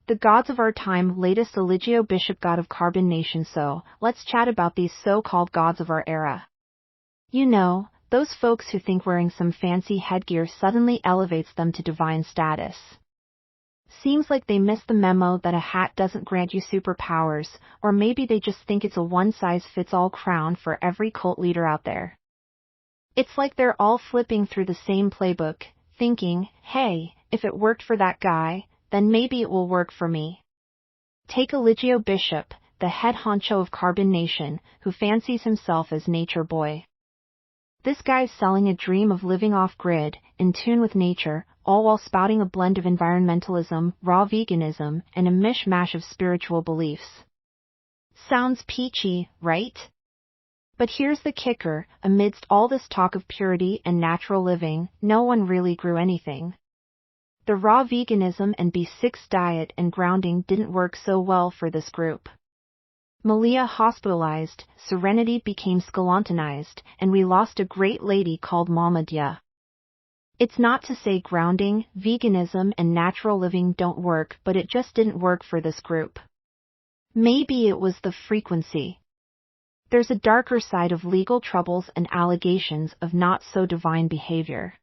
The gods of our time, latest Eligio Bishop God of Carbon Nation. So, let's chat about these so-called gods of our era. You know, those folks who think wearing some fancy headgear suddenly elevates them to divine status. Seems like they missed the memo that a hat doesn't grant you superpowers, or maybe they just think it's a one-size-fits-all crown for every cult leader out there. It's like they're all flipping through the same playbook, thinking, hey, if it worked for that guy, then maybe it will work for me. Take Eligio Bishop, the head honcho of Carbon Nation, who fancies himself as Nature Boy. This guy's selling a dream of living off-grid, in tune with nature, all while spouting a blend of environmentalism, raw veganism, and a mishmash of spiritual beliefs. Sounds peachy, right? But here's the kicker, amidst all this talk of purity and natural living, no one really grew anything. The raw veganism and B6 diet and grounding didn't work so well for this group. Malia hospitalized, Serenity became skeletonized, and we lost a great lady called Mama Dia. It's not to say grounding, veganism, and natural living don't work, but it just didn't work for this group. Maybe it was the frequency. There's a darker side of legal troubles and allegations of not-so-divine behavior.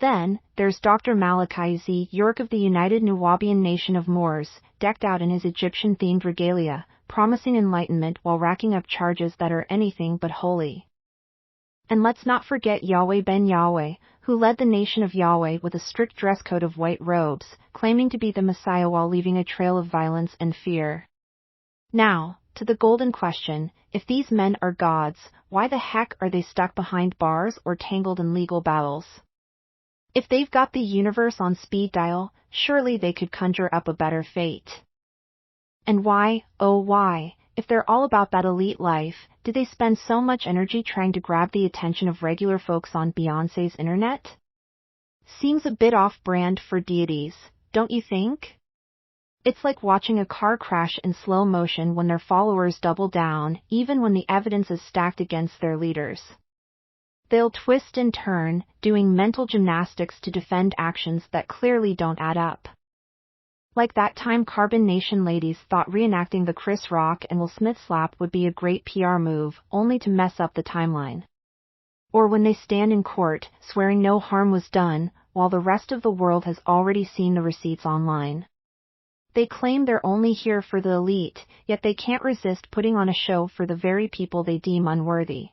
Then, there's Dr. Malachi Z, York of the United Nuwaubian Nation of Moors, decked out in his Egyptian-themed regalia, promising enlightenment while racking up charges that are anything but holy. And let's not forget Yahweh ben Yahweh, who led the Nation of Yahweh with a strict dress code of white robes, claiming to be the Messiah while leaving a trail of violence and fear. Now, to the golden question, if these men are gods, why the heck are they stuck behind bars or tangled in legal battles? If they've got the universe on speed dial, surely they could conjure up a better fate. And why, oh why, if they're all about that elite life, do they spend so much energy trying to grab the attention of regular folks on Beyoncé's internet? Seems a bit off-brand for deities, don't you think? It's like watching a car crash in slow motion when their followers double down, even when the evidence is stacked against their leaders. They'll twist and turn, doing mental gymnastics to defend actions that clearly don't add up. Like that time Carbon Nation ladies thought reenacting the Chris Rock and Will Smith slap would be a great PR move, only to mess up the timeline. Or when they stand in court, swearing no harm was done, while the rest of the world has already seen the receipts online. They claim they're only here for the elite, yet they can't resist putting on a show for the very people they deem unworthy.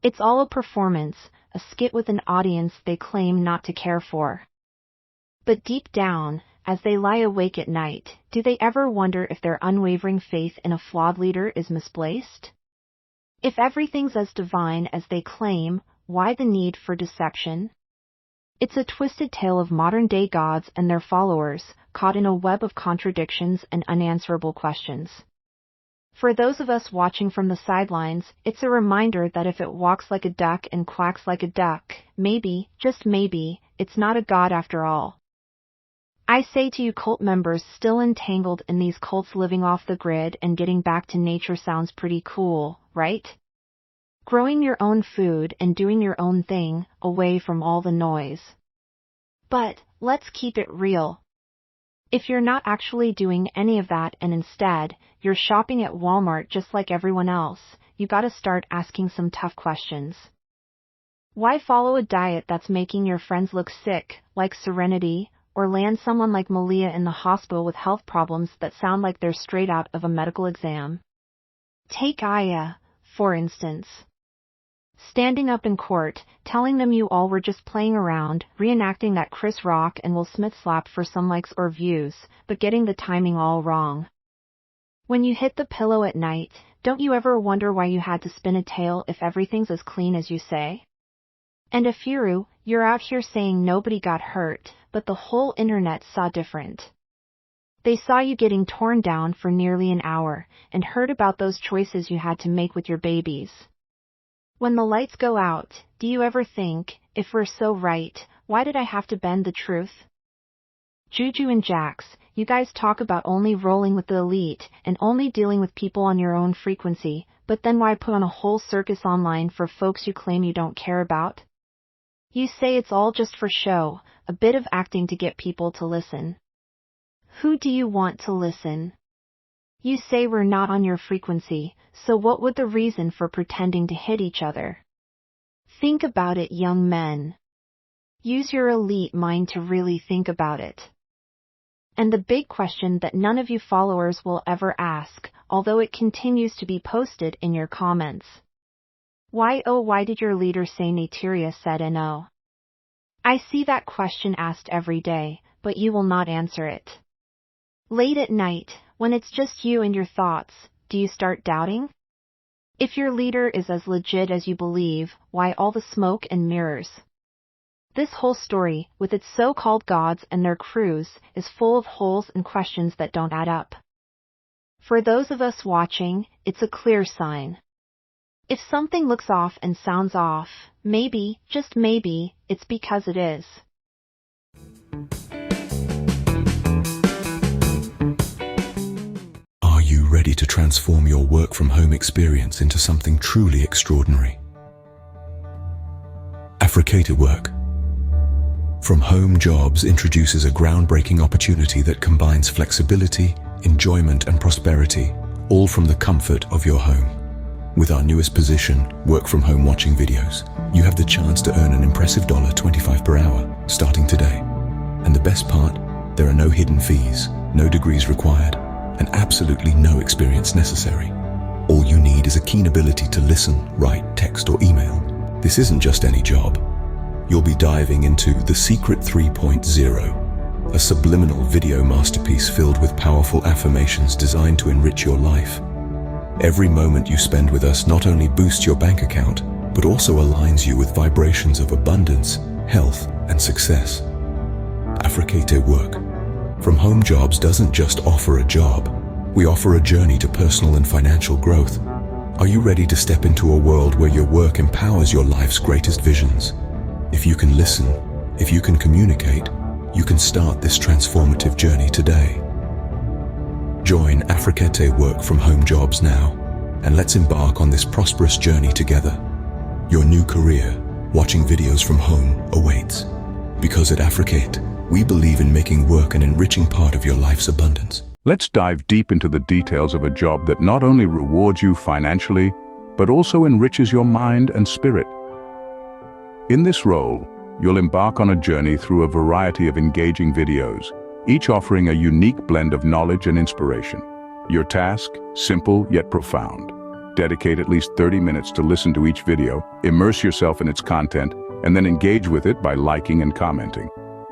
It's all a performance, a skit with an audience they claim not to care for. But deep down, as they lie awake at night, do they ever wonder if their unwavering faith in a flawed leader is misplaced? If everything's as divine as they claim, why the need for deception? It's a twisted tale of modern-day gods and their followers, caught in a web of contradictions and unanswerable questions. For those of us watching from the sidelines, it's a reminder that if it walks like a duck and quacks like a duck, maybe, just maybe, it's not a god after all. I say to you cult members still entangled in these cults, living off the grid and getting back to nature sounds pretty cool, right? Growing your own food and doing your own thing, away from all the noise. But, let's keep it real. If you're not actually doing any of that and instead, you're shopping at Walmart just like everyone else, you gotta start asking some tough questions. Why follow a diet that's making your friends look sick, like Serenity, or land someone like Malia in the hospital with health problems that sound like they're straight out of a medical exam? Take Aya, for instance. Standing up in court, telling them you all were just playing around, reenacting that Chris Rock and Will Smith slap for some likes or views, but getting the timing all wrong. When you hit the pillow at night, don't you ever wonder why you had to spin a tale if everything's as clean as you say? And Afiru, you're out here saying nobody got hurt, but the whole internet saw different. They saw you getting torn down for nearly an hour, and heard about those choices you had to make with your babies. When the lights go out, do you ever think, if we're so right, why did I have to bend the truth? Juju and Jax, you guys talk about only rolling with the elite and only dealing with people on your own frequency, but then why put on a whole circus online for folks you claim you don't care about? You say it's all just for show, a bit of acting to get people to listen. Who do you want to listen? You say we're not on your frequency, so what would the reason for pretending to hit each other? Think about it, young men. Use your elite mind to really think about it. And the big question that none of you followers will ever ask, although it continues to be posted in your comments. Why, oh, why did your leader say Neteria said no? I see that question asked every day, but you will not answer it. Late at night, when it's just you and your thoughts, do you start doubting? If your leader is as legit as you believe, why all the smoke and mirrors? This whole story, with its so-called gods and their crews, is full of holes and questions that don't add up. For those of us watching, it's a clear sign. If something looks off and sounds off, maybe, just maybe, it's because it is. Are you ready to transform your work-from-home experience into something truly extraordinary? Africator Work from Home Jobs introduces a groundbreaking opportunity that combines flexibility, enjoyment, and prosperity, all from the comfort of your home. With our newest position, work-from-home watching videos, you have the chance to earn an impressive $25 per hour, starting today. And the best part, there are no hidden fees, no degrees required, and absolutely no experience necessary. All you need is a keen ability to listen, write, text, or email. This isn't just any job. You'll be diving into The Secret 3.0, a subliminal video masterpiece filled with powerful affirmations designed to enrich your life. Every moment you spend with us not only boosts your bank account, but also aligns you with vibrations of abundance, health, and success. Africator Work from Home Jobs doesn't just offer a job. We offer a journey to personal and financial growth. Are you ready to step into a world where your work empowers your life's greatest visions? If you can listen, if you can communicate, you can start this transformative journey today. Join Africator Work from Home Jobs now, and let's embark on this prosperous journey together. Your new career, watching videos from home, awaits. Because at Africate, we believe in making work an enriching part of your life's abundance. Let's dive deep into the details of a job that not only rewards you financially, but also enriches your mind and spirit. In this role, you'll embark on a journey through a variety of engaging videos, each offering a unique blend of knowledge and inspiration. Your task, simple yet profound. Dedicate at least 30 minutes to listen to each video, immerse yourself in its content, and then engage with it by liking and commenting.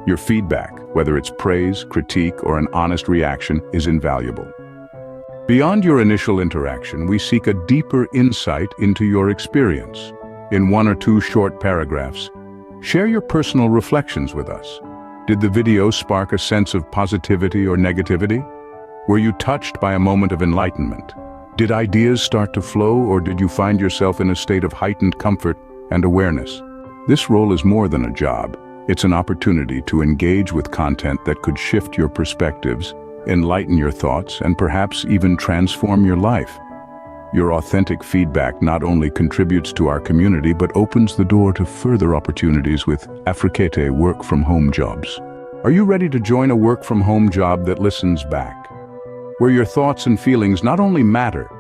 Your feedback, whether it's praise, critique, or an honest reaction, is invaluable. Beyond your initial interaction, we seek a deeper insight into your experience. In 1 or 2 short paragraphs, share your personal reflections with us. Did the video spark a sense of positivity or negativity? Were you touched by a moment of enlightenment? Did ideas start to flow, or did you find yourself in a state of heightened comfort and awareness? This role is more than a job. It's an opportunity to engage with content that could shift your perspectives, enlighten your thoughts, and perhaps even transform your life. Your authentic feedback not only contributes to our community, but opens the door to further opportunities with Africator Work from Home Jobs. Are you ready to join a work from home job that listens back? Where your thoughts and feelings not only matter,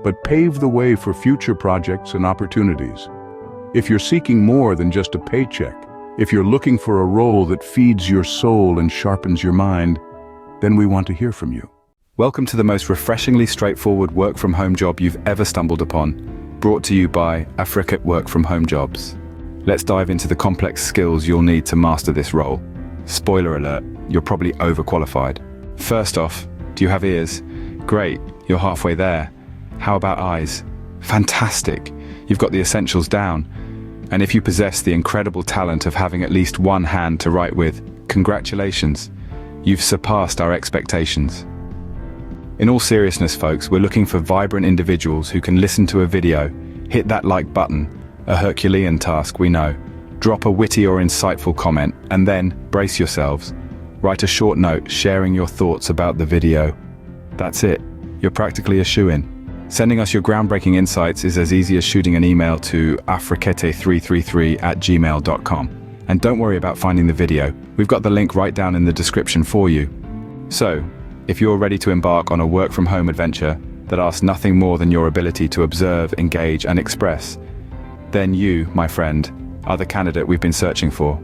but pave the way for future projects and opportunities. If you're seeking more than just a paycheck, if you're looking for a role that feeds your soul and sharpens your mind, then we want to hear from you. Welcome to the most refreshingly straightforward work-from-home job you've ever stumbled upon, brought to you by Africator Work from Home Jobs. Let's dive into the complex skills you'll need to master this role. Spoiler alert, you're probably overqualified. First off, do you have ears? Great, you're halfway there. How about eyes? Fantastic, you've got the essentials down. And if you possess the incredible talent of having at least one hand to write with, congratulations, you've surpassed our expectations. In all seriousness, folks, we're looking for vibrant individuals who can listen to a video, hit that like button, a Herculean task, we know, drop a witty or insightful comment, and then, brace yourselves, write a short note sharing your thoughts about the video. That's it, you're practically a shoo-in. Sending us your groundbreaking insights is as easy as shooting an email to africator333@gmail.com. And don't worry about finding the video, we've got the link right down in the description for you. So, If you're ready to embark on a work-from-home adventure that asks nothing more than your ability to observe, engage, and express, then you, my friend, are the candidate we've been searching for.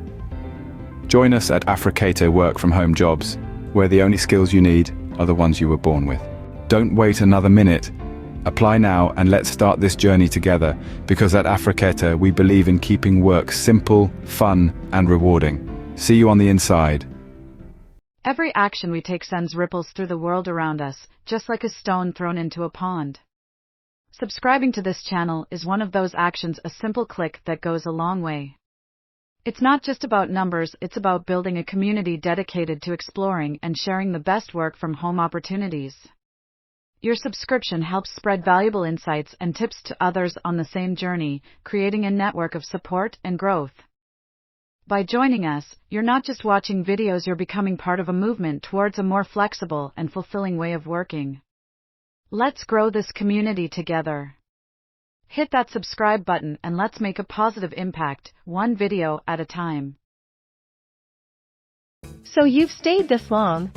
Join us at Africator Work-from-Home Jobs, where the only skills you need are the ones you were born with. Don't wait another minute. Apply now and let's start this journey together, because at Africator we believe in keeping work simple, fun, and rewarding. See you on the inside. Every action we take sends ripples through the world around us, just like a stone thrown into a pond. Subscribing to this channel is one of those actions, a simple click that goes a long way. It's not just about numbers, it's about building a community dedicated to exploring and sharing the best work-from-home opportunities. Your subscription helps spread valuable insights and tips to others on the same journey, creating a network of support and growth. By joining us, you're not just watching videos, you're becoming part of a movement towards a more flexible and fulfilling way of working. Let's grow this community together. Hit that subscribe button and let's make a positive impact, one video at a time. So you've stayed this long.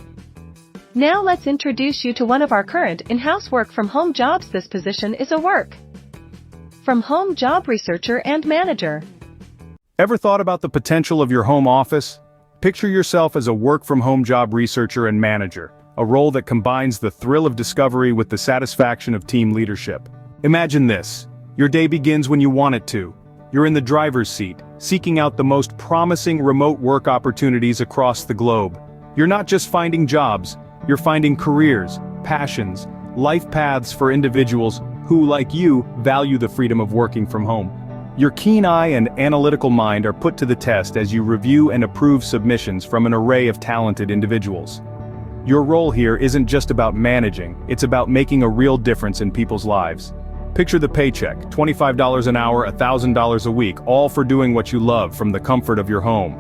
Now let's introduce you to one of our current in-house work-from-home jobs. This position is a work-from-home job researcher and manager. Ever thought about the potential of your home office? Picture yourself as a work-from-home job researcher and manager, a role that combines the thrill of discovery with the satisfaction of team leadership. Imagine this. Your day begins when you want it to. You're in the driver's seat, seeking out the most promising remote work opportunities across the globe. You're not just finding jobs, you're finding careers, passions, life paths for individuals who, like you, value the freedom of working from home. Your keen eye and analytical mind are put to the test as you review and approve submissions from an array of talented individuals. Your role here isn't just about managing, it's about making a real difference in people's lives. Picture the paycheck, $25 an hour, $1,000 a week, all for doing what you love from the comfort of your home.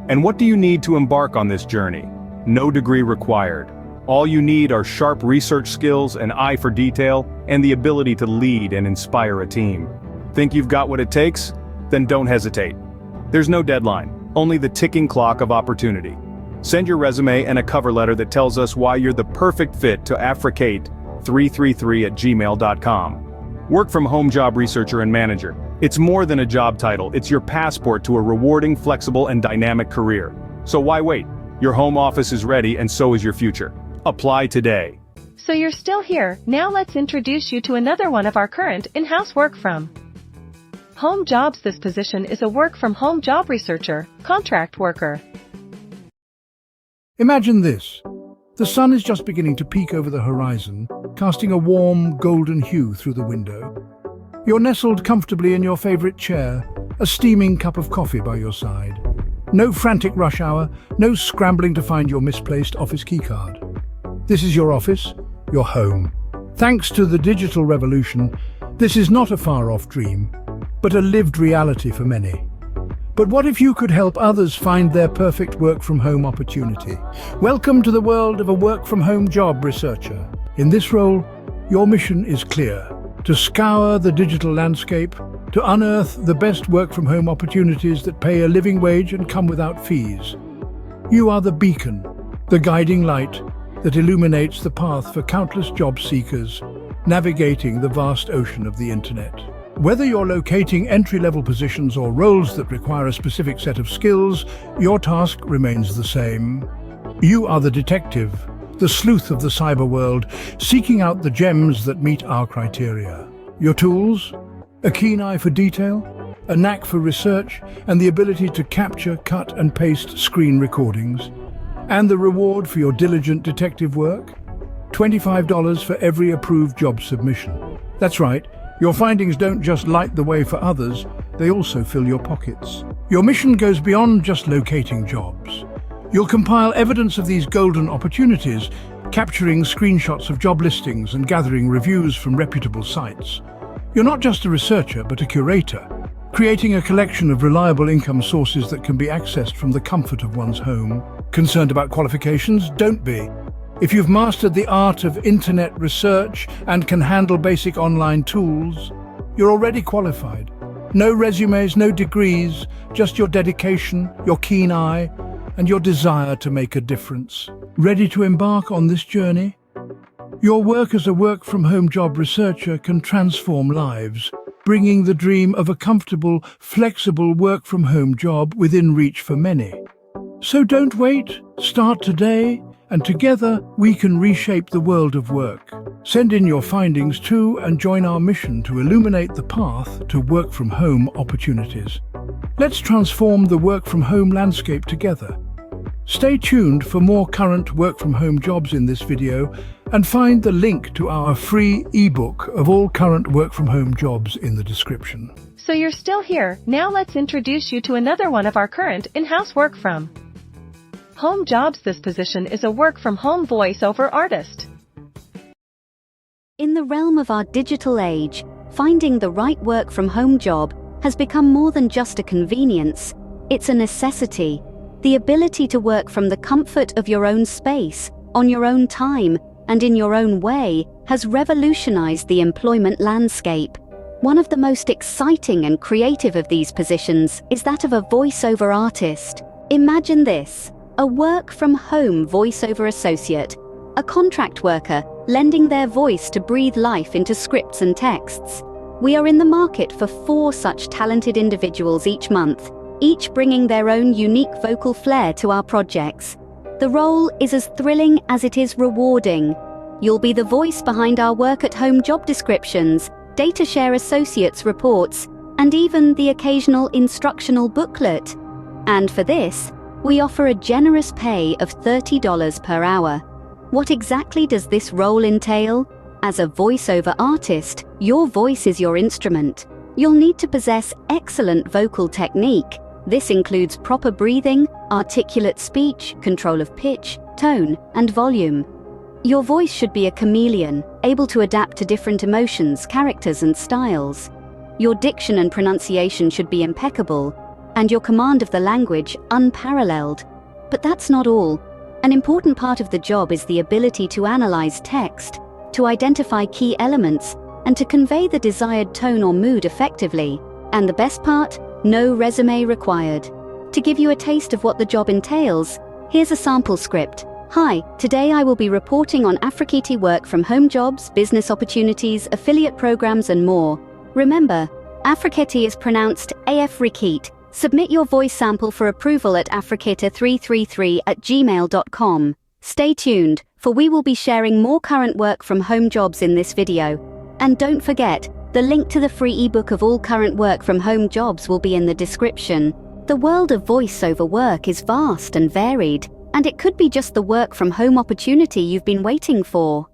And what do you need to embark on this journey? No degree required. All you need are sharp research skills, an eye for detail, and the ability to lead and inspire a team. Think you've got what it takes? Then don't hesitate. There's no deadline, only the ticking clock of opportunity. Send your resume and a cover letter that tells us why you're the perfect fit to africate333@gmail.com. Work-from-home job researcher and manager. It's more than a job title, it's your passport to a rewarding, flexible, and dynamic career. So why wait? Your home office is ready, and so is your future. Apply today. So you're still here. Now let's introduce you to another one of our current in-house work-from-home jobs. This position is a work-from-home job researcher, contract worker. Imagine this. The sun is just beginning to peek over the horizon, casting a warm, golden hue through the window. You're nestled comfortably in your favorite chair, a steaming cup of coffee by your side. No frantic rush hour, no scrambling to find your misplaced office keycard. This is your office, your home. Thanks to the digital revolution, this is not a far-off dream, but a lived reality for many. But what if you could help others find their perfect work-from-home opportunity? Welcome to the world of a work-from-home job researcher. In this role, your mission is clear: to scour the digital landscape, to unearth the best work-from-home opportunities that pay a living wage and come without fees. You are the beacon, the guiding light that illuminates the path for countless job seekers navigating the vast ocean of the internet. Whether you're locating entry-level positions or roles that require a specific set of skills, your task remains the same. You are the detective, the sleuth of the cyber world, seeking out the gems that meet our criteria. Your tools? A keen eye for detail, a knack for research, and the ability to capture, cut, and paste screen recordings. And the reward for your diligent detective work? $25 for every approved job submission. That's right. Your findings don't just light the way for others, they also fill your pockets. Your mission goes beyond just locating jobs. You'll compile evidence of these golden opportunities, capturing screenshots of job listings and gathering reviews from reputable sites. You're not just a researcher, but a curator, creating a collection of reliable income sources that can be accessed from the comfort of one's home. Concerned about qualifications? Don't be. If you've mastered the art of internet research and can handle basic online tools, you're already qualified. No resumes, no degrees, just your dedication, your keen eye, and your desire to make a difference. Ready to embark on this journey? Your work as a work-from-home job researcher can transform lives, bringing the dream of a comfortable, flexible work-from-home job within reach for many. So don't wait, start today, and together we can reshape the world of work. Send in your findings too and join our mission to illuminate the path to work-from-home opportunities. Let's transform the work-from-home landscape together. Stay tuned for more current work-from-home jobs in this video and find the link to our free ebook of all current work-from-home jobs in the description. So you're still here. Now let's introduce you to another one of our current in-house work from home jobs. This position is a work-from-home voiceover artist. In the realm of our digital age, finding the right work-from-home job has become more than just a convenience. It's a necessity. The ability to work from the comfort of your own space, on your own time, and in your own way has revolutionized the employment landscape. One of the most exciting and creative of these positions is that of a voiceover artist. Imagine this: a work-from-home voiceover associate, a contract worker lending their voice to breathe life into scripts and texts. We are in the market for 4 such talented individuals each month, each bringing their own unique vocal flair to our projects. The role is as thrilling as it is rewarding. You'll be the voice behind our work-at-home job descriptions, data share associates reports, and even the occasional instructional booklet. And for this, we offer a generous pay of $30 per hour. What exactly does this role entail? As a voiceover artist, your voice is your instrument. You'll need to possess excellent vocal technique. This includes proper breathing, articulate speech, control of pitch, tone, and volume. Your voice should be a chameleon, able to adapt to different emotions, characters, and styles. Your diction and pronunciation should be impeccable, and your command of the language unparalleled. But that's not all. An important part of the job is the ability to analyze text, to identify key elements, and to convey the desired tone or mood effectively. And the best part? No resume required. To give you a taste of what the job entails, here's a sample script. Hi, today I will be reporting on Afrikiti work from home jobs, business opportunities, affiliate programs, and more. Remember, Afrikiti is pronounced Afrikit. Submit your voice sample for approval at afrikita333@gmail.com. Stay tuned, for we will be sharing more current work from home jobs in this video. And don't forget, the link to the free ebook of all current work from home jobs will be in the description. The world of voiceover work is vast and varied, and it could be just the work from home opportunity you've been waiting for.